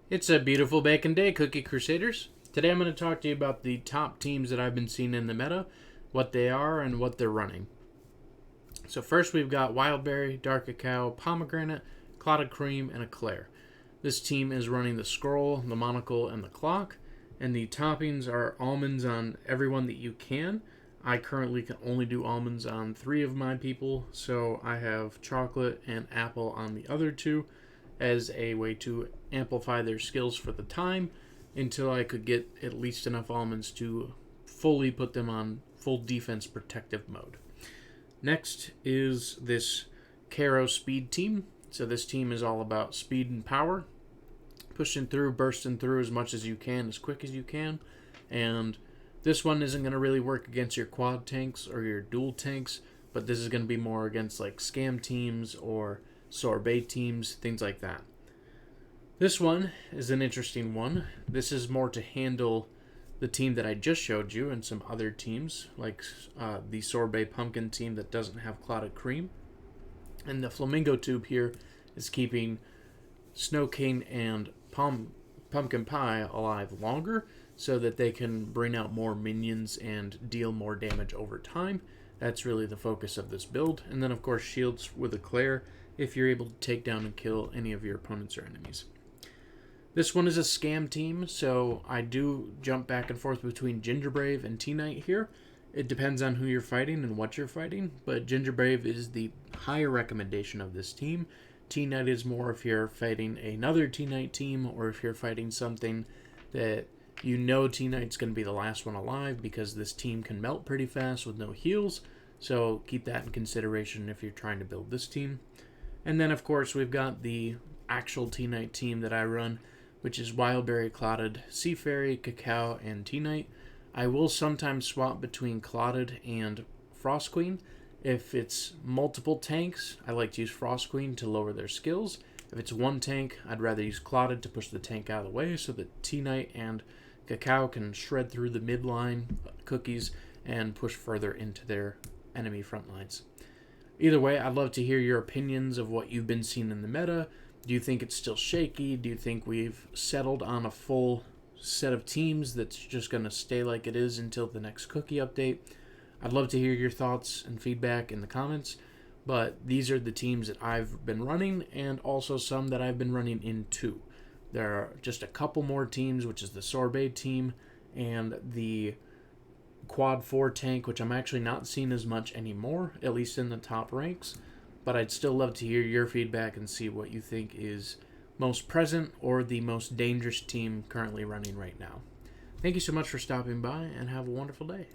It's a beautiful bacon day, Cookie Crusaders. Today I'm going to talk to you about the top teams that I've been seeing in the meta, what they are, and what they're running. So first we've got Wildberry, Dark Cacao, Pomegranate, Clotted Cream, and Eclair. This team is running the Scroll, the Monocle, and the Clock, and the toppings are almonds on everyone that you can. I currently can only do almonds on 3 of my people, so I have chocolate and apple on the other 2 as a way to amplify their skills for the time until I could get at least enough almonds to fully put them on full defense protective mode. Next is this Caro Speed team. So this team is all about speed and power, pushing through, bursting through as much as you can, as quick as you can. And this one isn't going to really work against your quad tanks or your dual tanks, but this is going to be more against like scam teams or sorbet teams, things like that. This one is an interesting one. This is more to handle the team that I just showed you and some other teams, like the sorbet pumpkin team that doesn't have clotted cream. And the flamingo tube here is keeping snow cane and pumpkin pie alive longer so that they can bring out more minions and deal more damage over time. That's really the focus of this build. And then of course shields with Eclair if you're able to take down and kill any of your opponents or enemies. This one is a scam team, so I do jump back and forth between Gingerbrave and T-Knight here. It depends on who you're fighting and what you're fighting, but Gingerbrave is the higher recommendation of this team. T-Knight is more if you're fighting another T-Knight team or if you're fighting something that you know T-Knight's going to be the last one alive because this team can melt pretty fast with no heals, so keep that in consideration if you're trying to build this team. And then, of course, we've got the actual T-Knight team that I run, which is Wildberry, Clotted, Sea Fairy, Cacao, and T-Knight. I will sometimes swap between Clotted and Frost Queen. If it's multiple tanks, I like to use Frost Queen to lower their skills. If it's one tank, I'd rather use Clotted to push the tank out of the way so that T-Knight and Cacao can shred through the midline cookies and push further into their enemy front lines. Either way, I'd love to hear your opinions of what you've been seeing in the meta. Do you think it's still shaky? Do you think we've settled on a full set of teams that's just going to stay like it is until the next cookie update? I'd love to hear your thoughts and feedback in the comments, but these are the teams that I've been running and also some that I've been running into. There are just a couple more teams, which is the sorbet team and the quad 4 tank, which I'm actually not seeing as much anymore, at least in the top ranks, but I'd still love to hear your feedback and see what you think is most present or the most dangerous team currently running right now. Thank you so much for stopping by and have a wonderful day.